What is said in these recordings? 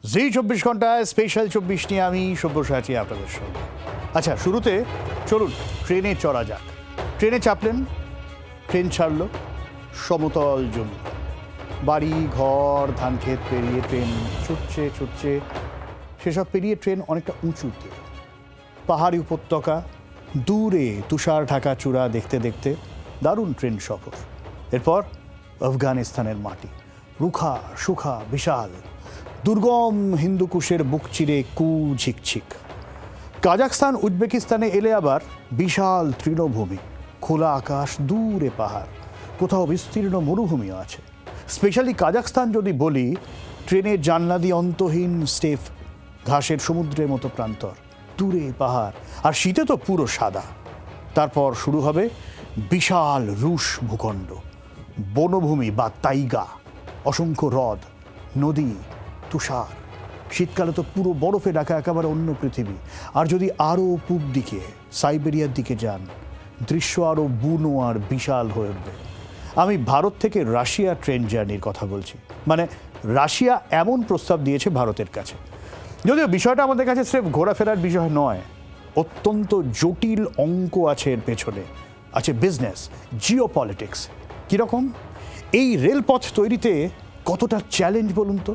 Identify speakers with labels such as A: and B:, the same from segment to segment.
A: জি 24 ঘন্টায় স্পেশাল 24 নিয়ে আমি সব্যসাচী আপনাদের সঙ্গে। আচ্ছা, শুরুতে চলুন ট্রেনে চড়া যাক। ট্রেনে চাপলেন, ট্রেন ছাড়লো, সমতল জমি, বাড়ি ঘর ধান ক্ষেত পেরিয়ে ট্রেন ছুটছে ছুটছে, সেসব পেরিয়ে ট্রেন অনেকটা উঁচুতে, পাহাড়ি উপত্যকা, দূরে তুষার ঢাকা চূড়া দেখতে দেখতে দারুণ ট্রেন সফর। এরপর আফগানিস্তানের মাটি, রুখা সুখা বিশাল, দুর্গম হিন্দুকুশের বুক চিরে ঝিকঝিক। কাজাখস্তান উজবেকিস্তানে এলে আবার বিশাল তৃণভূমি, খোলা আকাশ, দূরে পাহাড়, কোথাও বিস্তীর্ণ মরুভূমিও আছে। স্পেশালি কাজাখস্তান যদি বলি, ট্রেনের জানলা দিয়ে অন্তহীন স্টেপ, ঘাসের সমুদ্রের মতো প্রান্তর, দূরে পাহাড়, আর শীতে তো পুরো সাদা। তারপর শুরু হবে বিশাল রুশ ভূখণ্ড, বনভূমি বা তাইগা, অসংখ্য হ্রদ, নদী, তুষার। শীতকালে তো পুরো বরফে ঢাকা একেবারে অন্য পৃথিবী। আর যদি আরও পূব দিকে সাইবেরিয়ার দিকে যান, দৃশ্য আরও বুনো আর বিশাল হয়ে উঠবে। আমি ভারত থেকে রাশিয়া ট্রেন জার্নির কথা বলছি। মানে রাশিয়া এমন প্রস্তাব দিয়েছে ভারতের কাছে, যদিও বিষয়টা আমাদের কাছে স্রেফ ঘোরাফেরার বিষয় নয়, অত্যন্ত জটিল অঙ্ক আছে এর পেছনে। আছে বিজনেস, জিওপলিটিক্স। কীরকম? এই রেলপথ তৈরিতে কতটা চ্যালেঞ্জ বলুন তো।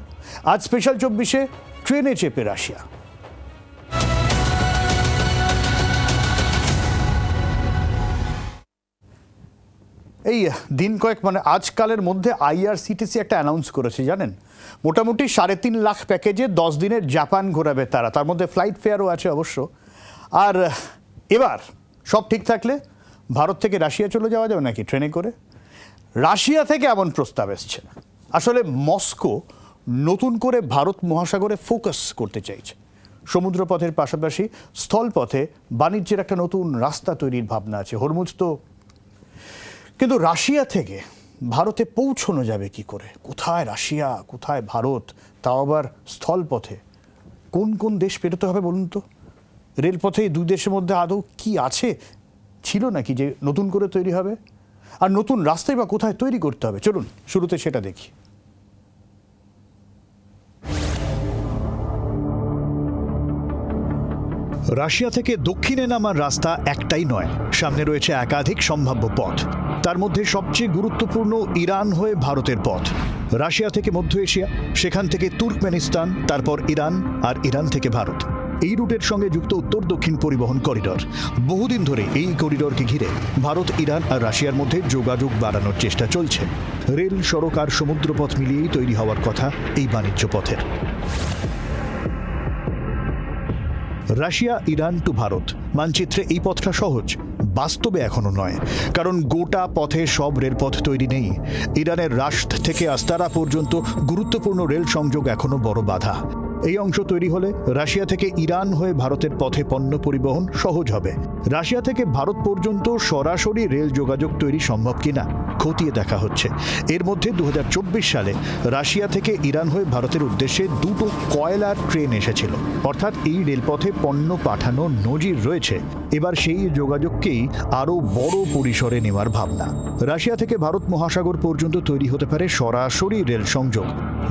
A: আজ স্পেশাল 24-এ ট্রেনে চেপে রাশিয়া। এই দিন কয়েক মানে আজকালের মধ্যে আইআরসিটিসি একটা অ্যানাউন্স করেছে, জানেন? মোটামুটি 3.5 লাখ প্যাকেজে 10 দিনের জাপান ঘোরাবে তারা, তার মধ্যে ফ্লাইট ফেয়ারও আছে অবশ্য। আর এবার সব ঠিক থাকলে ভারত থেকে রাশিয়া চলে যাওয়া যাবে নাকি ট্রেনে করে। রাশিয়া থেকে এমন প্রস্তাব এসছে না। আসলে মস্কো নতুন করে ভারত মহাসাগরে ফোকাস করতে চাইছে। সমুদ্রপথের পাশাপাশি স্থলপথে বাণিজ্যের একটা নতুন রাস্তা তৈরির ভাবনা আছে। হরমুজ তো, কিন্তু রাশিয়া থেকে ভারতে পৌঁছানো যাবে কি করে? কোথায় রাশিয়া, কোথায় ভারত, তাও আবার স্থলপথে? কোন কোন দেশ পেরোতে হবে বলুন তো? রেলপথে এই দুই দেশের মধ্যে আদৌ কি আছে, ছিল নাকি যে নতুন করে তৈরি হবে? আর নতুন রাস্তাই বা কোথায় তৈরি করতে হবে? চলুন শুরুতে সেটা দেখি। রাশিয়া থেকে দক্ষিণে নামার রাস্তা একটাই নয়, সামনে রয়েছে একাধিক সম্ভাব্য পথ। তার মধ্যে সবচেয়ে গুরুত্বপূর্ণ ইরান হয়ে ভারতের পথ। রাশিয়া থেকে মধ্য এশিয়া, সেখান থেকে তুর্কমেনিস্তান, তারপর ইরান, আর ইরান থেকে ভারত। এই রুটের সঙ্গে যুক্ত উত্তর দক্ষিণ পরিবহন করিডর। বহুদিন ধরে এই করিডরকে ঘিরে ভারত, ইরান আর রাশিয়ার মধ্যে যোগাযোগ বাড়ানোর চেষ্টা চলছে। রেল, সড়ক আর সমুদ্রপথ মিলিয়েই তৈরি হওয়ার কথা এই বাণিজ্য পথের। রাশিয়া, ইরান টু ভারত মানচিত্রে এই পথটা সহজ, বাস্তবে এখনো নয়। কারণ গোটা পথে সব রেলপথ তৈরি নেই। ইরানের রাশদ থেকে আস্তারা পর্যন্ত গুরুত্বপূর্ণ রেল সংযোগ এখনো বড় বাধা। এই অংশ তৈরি হলে রাশিয়া থেকে ইরান হয়ে ভারতের পথে পণ্য পরিবহন সহজ হবে। রাশিয়া থেকে ভারত পর্যন্ত সরাসরি রেল যোগাযোগ তৈরি সম্ভব কিনা খতিয়ে দেখা হচ্ছে। এর মধ্যে 2024 সালে রাশিয়া থেকে ইরান হয়ে ভারতের উদ্দেশ্যে 2টো কয়লার ট্রেন এসেছিল। অর্থাৎ এই রেলপথে পণ্য পাঠানোর নজির রয়েছে। এবার সেই যোগাযোগকেই আরও বড় পরিসরে নেওয়ার ভাবনা। রাশিয়া থেকে ভারত মহাসাগর পর্যন্ত তৈরি হতে পারে সরাসরি রেল সংযোগ।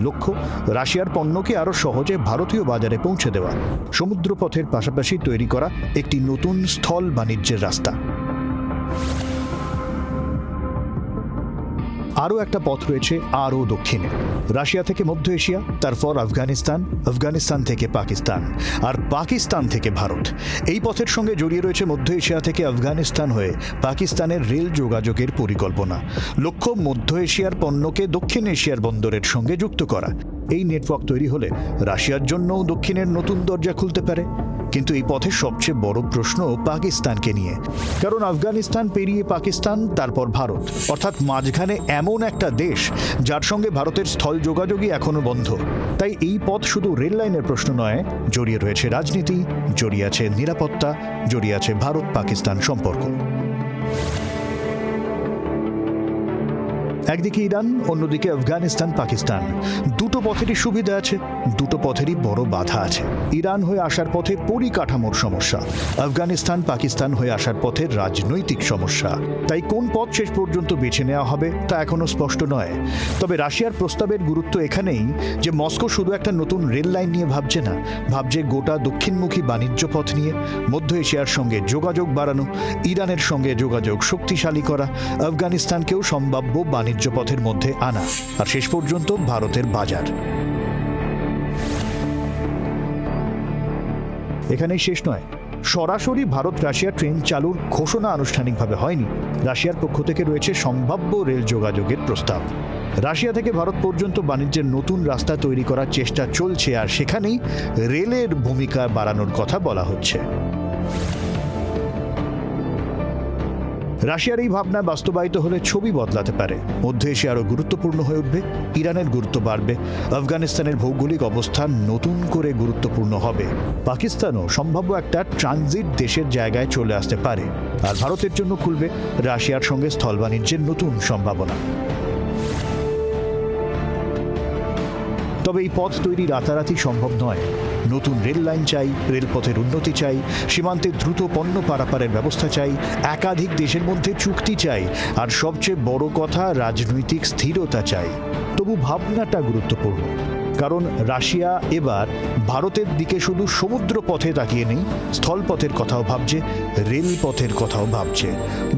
A: লক্ষ্য, রাশিয়ার পণ্যকে আরও সহজে ভারতীয় বাজারে পৌঁছে দেওয়া। সমুদ্রপথের পাশাপাশি তৈরি করা একটি নতুন স্থল বাণিজ্যের রাস্তা। আরও একটা পথ রয়েছে আরও দক্ষিণে, রাশিয়া থেকে মধ্য এশিয়া, তারপর আফগানিস্তান, আফগানিস্তান থেকে পাকিস্তান, আর পাকিস্তান থেকে ভারত। এই পথের সঙ্গে জড়িয়ে রয়েছে মধ্য এশিয়া থেকে আফগানিস্তান হয়ে পাকিস্তানের রেল যোগাযোগের পরিকল্পনা। লক্ষ্য, মধ্য এশিয়ার পণ্যকে দক্ষিণ এশিয়ার বন্দরের সঙ্গে যুক্ত করা। এই নেটওয়ার্ক তৈরি হলে রাশিয়ার জন্যও দক্ষিণের নতুন দরজা খুলতে পারে। কিন্তু এই পথের সবচেয়ে বড় প্রশ্ন পাকিস্তানকে নিয়ে। কারণ আফগানিস্তান পেরিয়ে পাকিস্তান, তারপর ভারত, অর্থাৎ মাঝখানে এমন একটা দেশ যার সঙ্গে ভারতের স্থল যোগাযোগই এখনো বন্ধ। তাই এই পথ শুধু রেল লাইনের প্রশ্ন নয়, জড়িয়ে রয়েছে রাজনীতি, জড়িয়ে আছে নিরাপত্তা, জড়িয়ে আছে ভারত পাকিস্তান সম্পর্ক। একদিকে ইরান, অন্যদিকে আফগানিস্তান, পাকিস্তান। দুটো পথেরই সুবিধা আছে, দুটো পথেরই বড় বাধা আছে। ইরান হয়ে আসার পথে পরিকাঠামোর সমস্যা, আফগানিস্তান পাকিস্তান হয়ে আসার পথে রাজনৈতিক সমস্যা। তাই কোন পথ শেষ পর্যন্ত বেছে নেওয়া হবে তা এখনো স্পষ্ট নয়। তবে রাশিয়ার প্রস্তাবের গুরুত্ব এখানেই যে মস্কো শুধু একটা নতুন রেল লাইন নিয়ে ভাবছে না, ভাবছে গোটা দক্ষিণমুখী বাণিজ্য পথ নিয়ে, মধ্য এশিয়ার সঙ্গে যোগাযোগ বাড়ানো, ইরানের সঙ্গে যোগাযোগ শক্তিশালী করা, আফগানিস্তানকেও সম্ভাব্য বাণিজ্য পথের মধ্যে আনা, আর শেষ পর্যন্ত ভারতের বাজার। এখানেই শেষ নয়, সরাসরি ভারত রাশিয়া ট্রেন চালুর ঘোষণা আনুষ্ঠানিকভাবে হয়নি। রাশিয়ার পক্ষ থেকে রয়েছে সম্ভাব্য রেল যোগাযোগের প্রস্তাব। রাশিয়া থেকে ভারত পর্যন্ত বাণিজ্যের নতুন রাস্তা তৈরি করার চেষ্টা চলছে, আর সেখানেই রেলের ভূমিকা বাড়ানোর কথা বলা হচ্ছে। রাশিয়ার এই ভাবনা বাস্তবায়িত হলে ছবি বদলাতে পারে। মধ্য এশিয়া আরও গুরুত্বপূর্ণ হয়ে উঠবে, ইরানের গুরুত্ব বাড়বে, আফগানিস্তানের ভৌগোলিক অবস্থান নতুন করে গুরুত্বপূর্ণ হবে, পাকিস্তানও সম্ভাব্য একটা ট্রানজিট দেশের জায়গায় চলে আসতে পারে, আর ভারতের জন্য খুলবে রাশিয়ার সঙ্গে স্থল বাণিজ্যের নতুন সম্ভাবনা। তবে এই পথ তৈরি রাতারাতি সম্ভব নয়। নতুন রেল লাইন চাই, রেলপথের উন্নতি চাই, সীমান্তে দ্রুত পণ্য পারাপারের ব্যবস্থা চাই, একাধিক দেশের মধ্যে চুক্তি চাই, আর সবচেয়ে বড় কথা রাজনৈতিক স্থিরতা চাই। তবু ভাবনাটা গুরুত্বপূর্ণ, কারণ রাশিয়া এবার ভারতের দিকে শুধু সমুদ্র পথে তাকিয়ে নেই, স্থলপথের কথাও ভাবছে, রেলপথের কথাও ভাবছে।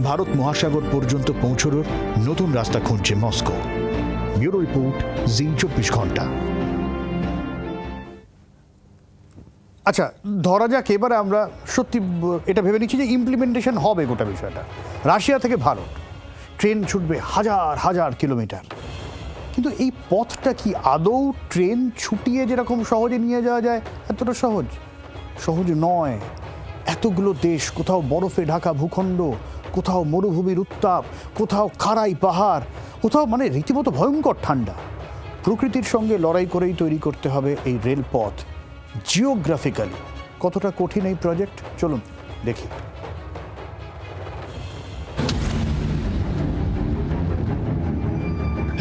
A: ভারত মহাসাগর পর্যন্ত পৌঁছানোর নতুন রাস্তা খুঁজছে মস্কো। ব্যুরো রিপোর্ট, জি 24 ঘন্টা। আচ্ছা, ধরা যাক এবারে আমরা সত্যি এটা ভেবে নিচ্ছি যে ইমপ্লিমেন্টেশন হবে গোটা বিষয়টা। রাশিয়া থেকে ভারত ট্রেন ছুটবে হাজার হাজার কিলোমিটার, কিন্তু এই পথটা কি আদৌ ট্রেন ছুটিয়ে যেরকম সহজে নিয়ে যাওয়া যায় এতটা সহজ নয়। এতগুলো দেশ, কোথাও বরফে ঢাকা ভূখণ্ড, কোথাও মরুভূমির উত্তাপ, কোথাও খাড়াই পাহাড়, কোথাও মানে রীতিমতো ভয়ঙ্কর ঠান্ডা। প্রকৃতির সঙ্গে লড়াই করেই তৈরি করতে হবে এই রেলপথ। জিওগ্রাফিক্যালি কতটা কঠিন এই প্রজেক্ট, চলুন দেখি।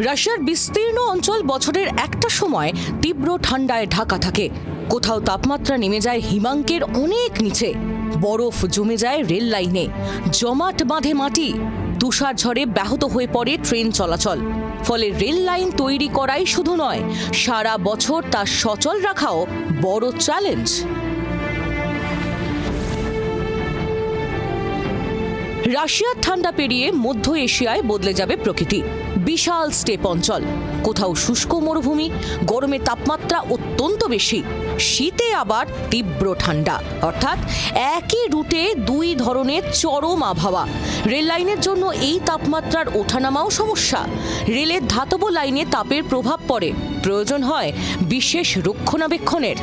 B: রাশিয়ার বিস্তীর্ণ অঞ্চল বছরের একটা সময় তীব্র ঠান্ডায় ঢাকা থাকে। কোথাও তাপমাত্রা নেমে যায় হিমাঙ্কের অনেক নিচে, বরফ জমে যায় রেল লাইনে, জমাট বাঁধে মাটি, তুষার ঝড়ে ব্যাহত হয়ে পড়ে ট্রেন চলাচল। ফলে রেল লাইন তৈরি করাই শুধু নয়, সারা বছর তা সচল রাখাও বড় চ্যালেঞ্জ। রাশিয়ার ঠান্ডা পেরিয়ে মধ্য এশিয়ায় বদলে যাবে প্রকৃতি। বিশাল স্টেপ অঞ্চল, কোথাও শুষ্ক মরুভূমি, গরমে তাপমাত্রা অত্যন্ত বেশি, শীতে আবার তীব্র ঠান্ডা, অর্থাৎ একই রুটে দুই ধরনের চরম আবহাওয়া। রেল লাইনের জন্য এই তাপমাত্রার ওঠানামাও সমস্যা। রেলের ধাতব লাইনে তাপের প্রভাব পড়ে, প্রয়োজন হয় বিশেষ রক্ষণাবেক্ষণের।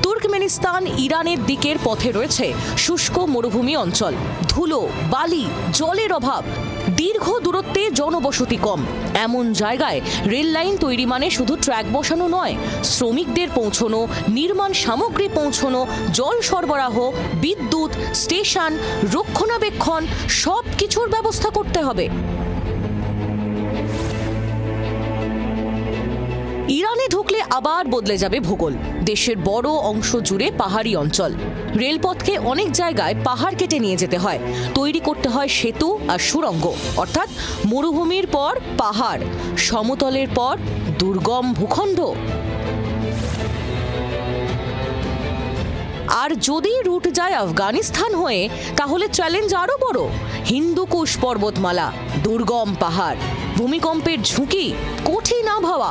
B: তুর্কমেনিস্তান, ইরানের দিকের পথে রয়েছে শুষ্ক মরুভূমি অঞ্চল, ধুলো, বালি, জলের অভাব, দীর্ঘ দূরত্বে জনবসতি কম। এমন জায়গায় রেল লাইন তৈরি মানে শুধু ট্র্যাক বসানো নয়, শ্রমিকদের পৌঁছানো, নির্মাণ সামগ্রী পৌঁছানো, জল সরবরাহ, বিদ্যুৎ, স্টেশন, রক্ষণাবেক্ষণ সব কিছুর ব্যবস্থা করতে হবে। ইরানে ঢুকলে আবার বদলে যাবে ভূগোল। দেশের বড় অংশ জুড়ে পাহাড়ি অঞ্চল। রেলপথকে অনেক জায়গায় পাহাড় কেটে নিয়ে যেতে হয়, তৈরি করতে হয় সেতু আর সুড়ঙ্গ, অর্থাৎ মরুভূমির পর পাহাড়, সমতলের পর দুর্গম ভূখণ্ড। আর যদি রুট যায় আফগানিস্তান হয়ে, তাহলে চ্যালেঞ্জ আরো বড়। হিন্দুকুশ পর্বতমালা, দুর্গম পাহাড়, ভূমিকম্পের ঝুঁকি, কঠিন আবহাওয়া।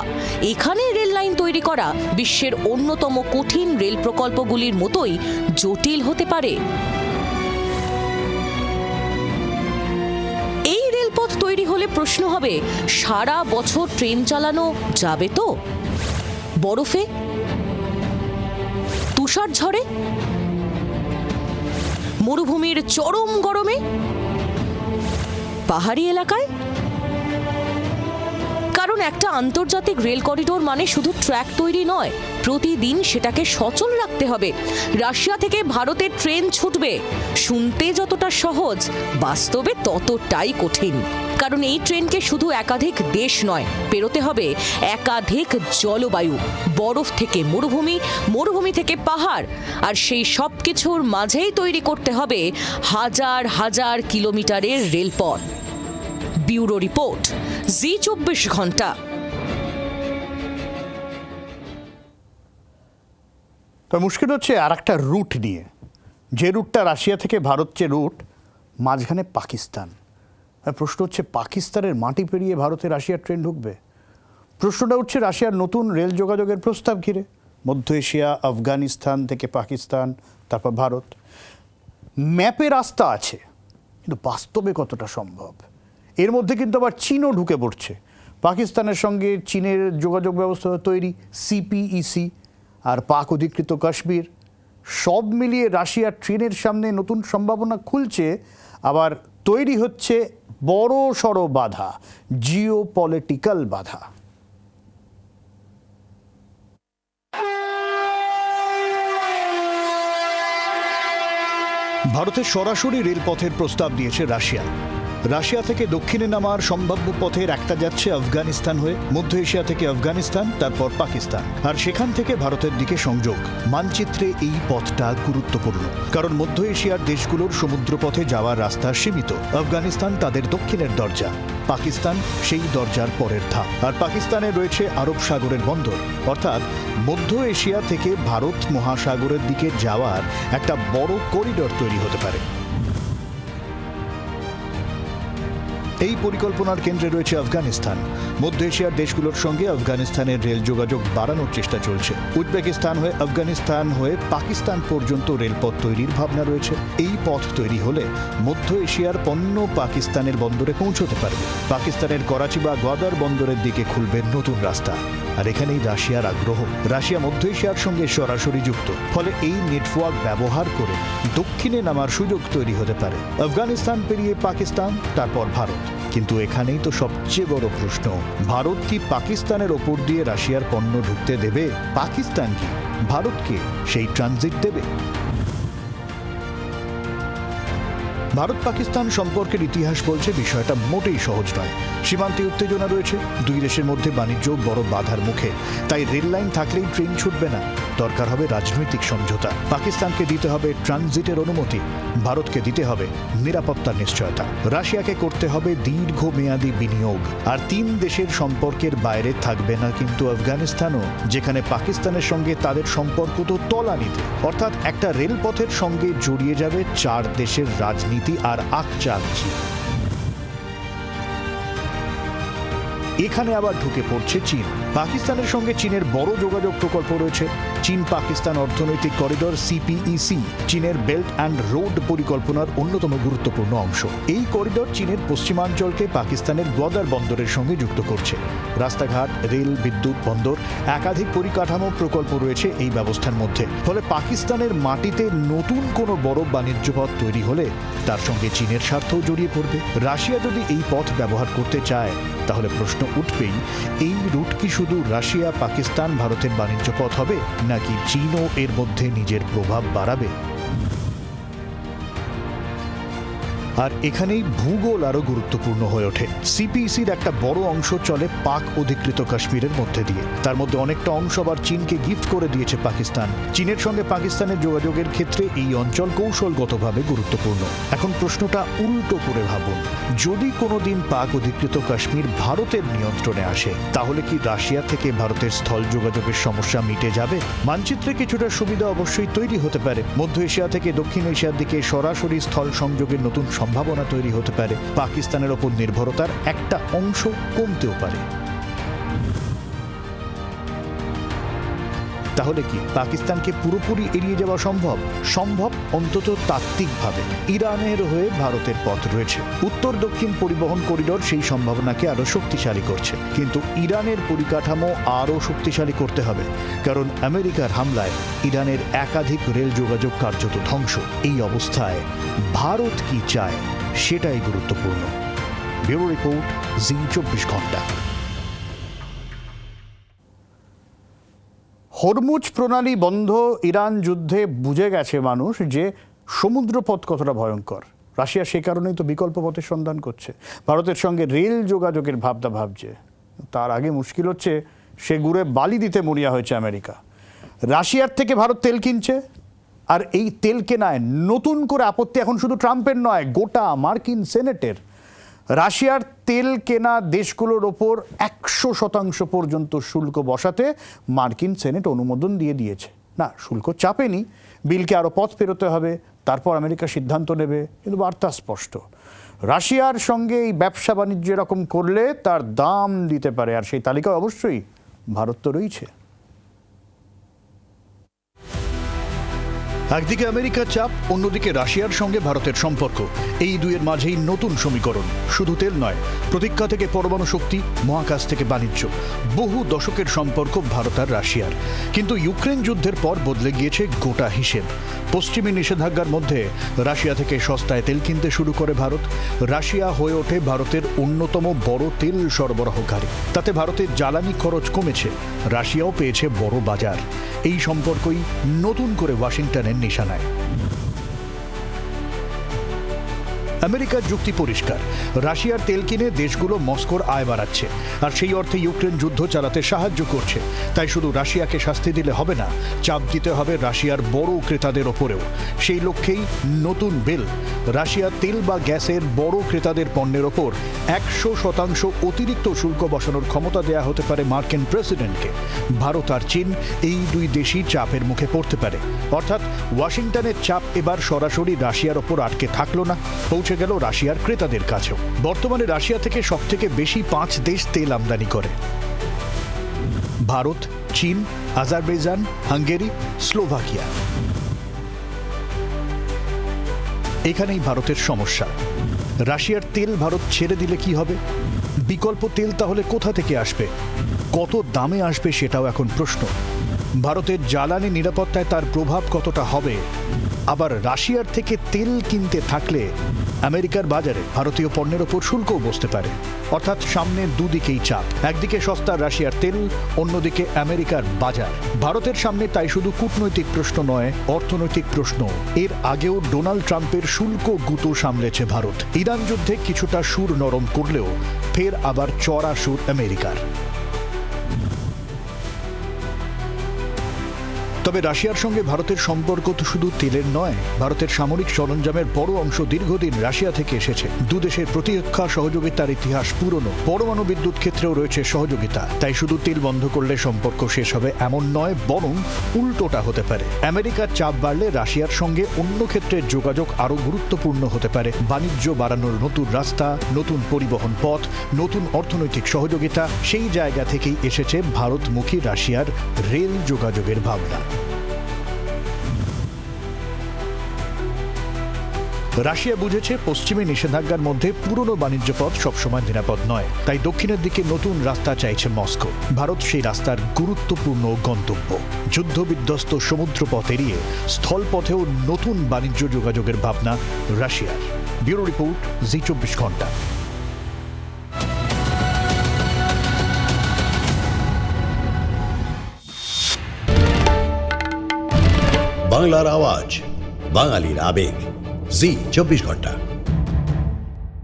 B: এখানে রেল লাইন তৈরি করা বিশ্বের অন্যতম কঠিন রেল প্রকল্পগুলির মতোই জটিল হতে পারে। এই রেলপথ তৈরি হলে প্রশ্ন হবে, সারা বছর ট্রেন চালানো যাবে তো? বরফে, তুষার ঝড়ে, মরুভূমির চরম গরমে, পাহাড়ি এলাকায়? কারণ কারণ একটা আন্তর্জাতিক রেল করিডোর মানে শুধু ট্র্যাক তৈরি নয়, প্রতিদিন সেটাকে সচল রাখতে হবে। রাশিয়া থেকে ভারতের ট্রেন ছুটবে, শুনতে যতটা সহজ, বাস্তবে ততটাই কঠিন। কারণ এই ট্রেনকে শুধু একাধিক দেশ নয়, পেরোতে হবে একাধিক জলবায়ু, বরফ থেকে মরুভূমি, মরুভূমি থেকে পাহাড়, আর সেই সব কিছুর মাঝেই তৈরি করতে হবে হাজার হাজার কিলোমিটারের রেলপথ। ব্যুরো রিপোর্ট, জি24 ঘন্টা।
A: তো মুশকিল হচ্ছে আর একটা রুট নিয়ে, যে রুটটা রাশিয়া থেকে ভারত যে রুট, মাঝখানে পাকিস্তান। প্রশ্ন হচ্ছে পাকিস্তানের মাটি পেরিয়ে ভারতে রাশিয়ার ট্রেন ঢুকবে? প্রশ্নটা উঠছে রাশিয়ার নতুন রেল যোগাযোগের প্রস্তাব ঘিরে। মধ্য এশিয়া, আফগানিস্তান থেকে পাকিস্তান, তারপর ভারত। ম্যাপে রাস্তা আছে, কিন্তু বাস্তবে কতটা সম্ভব? এর মধ্যে কিন্তু আবার চীনও ঢুকে পড়ছে। পাকিস্তানের সঙ্গে চীনের যোগাযোগ ব্যবস্থা তৈরি, সিপিইসি, আর পাক অধিকৃত কাশ্মীর, সব মিলিয়ে রাশিয়ার ট্রেনের সামনে নতুন সম্ভাবনা খুলছে। আবার তৈরি হচ্ছে বড় সড় বাধা, জিও পলিটিক্যাল বাধা। ভারতের সরাসরি রেলপথের প্রস্তাব দিয়েছে রাশিয়া। রাশিয়া থেকে দক্ষিণে নামার সম্ভাব্য পথের একটা যাচ্ছে আফগানিস্তান হয়ে, মধ্য এশিয়া থেকে আফগানিস্তান, তারপর পাকিস্তান, আর সেখান থেকে ভারতের দিকে সংযোগ। মানচিত্রে এই পথটা গুরুত্বপূর্ণ, কারণ মধ্য এশিয়ার দেশগুলোর সমুদ্রপথে যাওয়ার রাস্তা সীমিত। আফগানিস্তান তাদের দক্ষিণের দরজা, পাকিস্তান সেই দরজার পরের ধাপ। আর পাকিস্তানে রয়েছে আরব সাগরের বন্দর, অর্থাৎ মধ্য এশিয়া থেকে ভারত মহাসাগরের দিকে যাওয়ার একটা বড় করিডর তৈরি হতে পারে। এই পরিকল্পনার কেন্দ্রে রয়েছে আফগানিস্তান। মধ্য এশিয়ার দেশগুলোর সঙ্গে আফগানিস্তানের রেল যোগাযোগ বাড়ানোর চেষ্টা চলছে। উজবেকিস্তান হয়ে আফগানিস্তান হয়ে পাকিস্তান পর্যন্ত রেলপথ তৈরির ভাবনা রয়েছে। এই পথ তৈরি হলে মধ্য এশিয়ার পণ্য পাকিস্তানের বন্দরে পৌঁছতে পারবে। পাকিস্তানের করাচি বা গোয়াদার বন্দরের দিকে খুলবে নতুন রাস্তা। আর এখানেই রাশিয়ার আগ্রহ। রাশিয়া মধ্য এশিয়ার সঙ্গে সরাসরি যুক্ত, ফলে এই নেটওয়ার্ক ব্যবহার করে দক্ষিণে নামার সুযোগ তৈরি হতে পারে। আফগানিস্তান পেরিয়ে পাকিস্তান, তারপর ভারত। কিন্তু এখানেই তো সবচেয়ে বড় প্রশ্ন, ভারত কি পাকিস্তানের ওপর দিয়ে রাশিয়ার পণ্য ঢুকতে দেবে? পাকিস্তান কি ভারতকে সেই ট্রানজিট দেবে? ভারত পাকিস্তান সম্পর্কের ইতিহাস বলছে বিষয়টা মোটেই সহজ নয়। সীমান্তে উত্তেজনা রয়েছে, দুই দেশের মধ্যে বাণিজ্য বড় বাধার মুখে। তাই রেল লাইন থাকলেই ট্রেন ছুটবে না, দরকার হবে রাজনৈতিক সমঝোতা। পাকিস্তানকে দিতে হবে ট্রানজিটের অনুমতি, ভারতকে দিতে হবে নিরাপত্তার নিশ্চয়তা, রাশিয়াকে করতে হবে দীর্ঘমেয়াদী বিনিয়োগ। আর তিন দেশের সম্পর্কের বাইরে থাকবে না কিন্তু আফগানিস্তানও, যেখানে পাকিস্তানের সঙ্গে তাদের সম্পর্ক তো তলানিতে। অর্থাৎ একটা রেলপথের সঙ্গে জড়িয়ে যাবে চার দেশের রাজনীতি আর আকচাকচি। এখানে আবার ঢুকে পড়ছে চীন। পাকিস্তানের সঙ্গে চীনের বড় যোগাযোগ প্রকল্প রয়েছে। চীন পাকিস্তান অর্থনৈতিক করিডর সিপিইসি চীনের বেল্ট অ্যান্ড রোড পরিকল্পনার অন্যতম গুরুত্বপূর্ণ অংশ। এই করিডর চীনের পশ্চিমাঞ্চলকে পাকিস্তানের গোয়াদার বন্দরের সঙ্গে যুক্ত করছে। রাস্তাঘাট, রেল, বিদ্যুৎ, বন্দর, একাধিক পরিকাঠামো প্রকল্প রয়েছে এই ব্যবস্থার মধ্যে। ফলে পাকিস্তানের মাটিতে নতুন কোনো বড় বাণিজ্য পথ তৈরি হলে তার সঙ্গে চীনের স্বার্থও জড়িয়ে পড়বে। রাশিয়া যদি এই পথ ব্যবহার করতে চায়, তাহলে প্রশ্ন উঠবেই, এই রুট কি শুধু রাশিয়া, পাকিস্তান, ভারতের বাণিজ্য পথ হবে, নাকি চীনও এর মধ্যে নিজের প্রভাব বাড়াবে? আর এখানেই ভূগোল আরো গুরুত্বপূর্ণ হয়ে ওঠে। সিপিইসির একটা বড় অংশ চলে পাক অধিকৃত কাশ্মীরের মধ্যে দিয়ে। তার মধ্যে অনেকটা অংশ আবার চীনকে গিফট করে দিয়েছে পাকিস্তান। চীনের সঙ্গে পাকিস্তানের যোগাযোগের ক্ষেত্রে এই অঞ্চল কৌশলগতভাবে গুরুত্বপূর্ণ। এখন প্রশ্নটা উল্টো করে ভাবুন, যদি কোনোদিন পাক অধিকৃত কাশ্মীর ভারতের নিয়ন্ত্রণে আসে, তাহলে কি রাশিয়া থেকে ভারতের স্থল যোগাযোগের সমস্যা মিটে যাবে? মানচিত্রে কিছুটা সুবিধা অবশ্যই তৈরি হতে পারে। মধ্য এশিয়া থেকে দক্ষিণ এশিয়ার দিকে সরাসরি স্থল সংযোগের নতুন সম্ভাবনা তৈরি হতে পারে। পাকিস্তানের ওপর নির্ভরতার একটা অংশ কমতেও পারে। তাহলে কি পাকিস্তানকে পুরোপুরি এড়িয়ে যাওয়া সম্ভব? সম্ভব, অন্তত তাত্ত্বিকভাবে। ইরানের হয়ে ভারতের পথ রয়েছে। উত্তর দক্ষিণ পরিবহন করিডর সেই সম্ভাবনাকে আরো শক্তিশালী করছে। কিন্তু ইরানের পরিকাঠামো আরো শক্তিশালী করতে হবে, কারণ আমেরিকার হামলায় ইরানের একাধিক রেল যোগাযোগ কার্যত ধ্বংস। এই অবস্থায় ভারত কি চায় সেটাই গুরুত্বপূর্ণ। ব্যুরো রিপোর্ট, জি24 ঘন্টা। হরমুজ প্রণালী বন্ধ, ইরান যুদ্ধে বুঝে গেছে মানুষ যে সমুদ্রপথ কতটা ভয়ঙ্কর। রাশিয়া সে কারণেই তো বিকল্প পথের সন্ধান করছে, ভারতের সঙ্গে রেল যোগাযোগের ভাবনা ভাবছে। তার আগে মুশকিল হচ্ছে সে গুড়ে বালি দিতে মরিয়া হয়েছে আমেরিকা। রাশিয়ার থেকে ভারত তেল কিনছে, আর এই তেল কেনায় নতুন করে আপত্তি এখন শুধু ট্রাম্পের নয়, গোটা মার্কিন সেনেটের। রাশিয়ার তেল কেনা দেশগুলোর ওপর 100% পর্যন্ত শুল্ক বসাতে মার্কিন সেনেট অনুমোদন দিয়ে দিয়েছে। না, শুল্ক চাপেনি, বিলকে আরও পথ পেরোতে হবে, তারপর আমেরিকা সিদ্ধান্ত নেবে। কিন্তু বার্তা স্পষ্ট, রাশিয়ার সঙ্গে এই ব্যবসা বাণিজ্য এরকম করলে তার দাম দিতে পারে, আর সেই তালিকায় অবশ্যই ভারত তো রয়েছে। একদিকে আমেরিকার চাপ, অন্যদিকে রাশিয়ার সঙ্গে ভারতের সম্পর্ক। এই দুইয়ের মাঝেই নতুন সমীকরণ। শুধু তেল নয়, প্রতীক্ষা থেকে পরমাণু শক্তি, মহাকাশ থেকে বাণিজ্য, বহু দশকের সম্পর্ক ভারত আর রাশিয়ার। কিন্তু ইউক্রেন যুদ্ধের পর বদলে গিয়েছে গোটা হিসেব। পশ্চিমী নিষেধাজ্ঞার মধ্যে রাশিয়া থেকে সস্তায় তেল কিনতে শুরু করে ভারত। রাশিয়া হয়ে ওঠে ভারতের অন্যতম বড় তেল সরবরাহকারী। তাতে ভারতের জ্বালানি খরচ কমেছে, রাশিয়াও পেয়েছে বড় বাজার। এই সম্পর্কই নতুন করে ওয়াশিংটনের নিশানায়। আমেরিকার যুক্তি পরিষ্কার, রাশিয়ার তেল কিনে দেশগুলো মস্কোর আয় বাড়াচ্ছে, আর সেই অর্থে ইউক্রেন যুদ্ধ চালাতে সাহায্য করছে। তাই শুধু রাশিয়াকে শাস্তি দিলে হবে না, চাপ দিতে হবে রাশিয়ার বড় ক্রেতাদের ওপরেও। সেই লক্ষ্যেই নতুন বিল। রাশিয়ার তেল বা গ্যাসের বড় ক্রেতাদের পণ্যের ওপর 100% অতিরিক্ত শুল্ক বসানোর ক্ষমতা দেয়া হতে পারে মার্কিন প্রেসিডেন্টকে। ভারত আর চীন, এই দুই দেশই চাপের মুখে পড়তে পারে। অর্থাৎ ওয়াশিংটনের চাপ এবার সরাসরি রাশিয়ার ওপর আটকে থাকলো না, পৌঁছে গেল রাশিয়ার ক্রেতাদের কাছেও। বর্তমানে রাশিয়া থেকে সবথেকে বেশি 5 দেশ তেল আমদানি করে: ভারত, চীন, আজারবাইজান, হাঙ্গেরি, স্লোভাকিয়া। এখানেই ভারতের সমস্যা। রাশিয়ার তেল ভারত ছেড়ে দিলে কি হবে? বিকল্প তেল তাহলে কোথা থেকে আসবে? কত দামে আসবে সেটাও এখন প্রশ্ন। ভারতের জ্বালানি নিরাপত্তায় তার প্রভাব কতটা হবে? আবার রাশিয়ার থেকে তেল কিনতে থাকলে আমেরিকার বাজারে ভারতীয় পণ্যের ওপর শুল্কও বসতে পারে। অর্থাৎ সামনে দুদিকেই চাপ, একদিকে সস্তা রাশিয়ার তেল, অন্যদিকে আমেরিকার বাজার। ভারতের সামনে তাই শুধু কূটনৈতিক প্রশ্ন নয়, অর্থনৈতিক প্রশ্ন। এর আগেও ডোনাল্ড ট্রাম্পের শুল্ক গুঁতো সামলেছে ভারত। ইরান যুদ্ধে কিছুটা সুর নরম করলেও ফের আবার চড়া সুর আমেরিকার। তবে রাশিয়ার সঙ্গে ভারতের সম্পর্ক তো শুধু তেলের নয়, ভারতের সামরিক সরঞ্জামের বড় অংশ দীর্ঘদিন রাশিয়া থেকে এসেছে। দুদেশের প্রতিরক্ষা সহযোগিতার ইতিহাস পুরনো, পরমাণু বিদ্যুৎ ক্ষেত্রেও রয়েছে সহযোগিতা। তাই শুধু তেল বন্ধ করলে সম্পর্ক শেষ হবে এমন নয়, বরং উল্টোটা হতে পারে। আমেরিকার চাপ বাড়লে রাশিয়ার সঙ্গে অন্য ক্ষেত্রে যোগাযোগ আরও গুরুত্বপূর্ণ হতে পারে। বাণিজ্য বাড়ানোর নতুন রাস্তা, নতুন পরিবহন পথ, নতুন অর্থনৈতিক সহযোগিতা। সেই জায়গা থেকেই এসেছে ভারতমুখী রাশিয়ার রেল যোগাযোগের ভাবনা। রাশিয়া বুঝেছে পশ্চিমী নিষেধাজ্ঞার মধ্যে পুরনো বাণিজ্য পথ সবসময় নিরাপদ নয়, তাই দক্ষিণের দিকে নতুন রাস্তা চাইছে মস্কো। ভারত সেই রাস্তার গুরুত্বপূর্ণ গন্তব্য। যুদ্ধবিধ্বস্ত সমুদ্রপথ এড়িয়ে স্থলপথেও নতুন বাণিজ্য যোগাযোগের ভাবনা রাশিয়ার। ব্যুরো রিপোর্ট, জি 24 ঘন্টা।
C: বাংলার আওয়াজ, বাঙালির আবেগ, জি 24 ঘন্টা।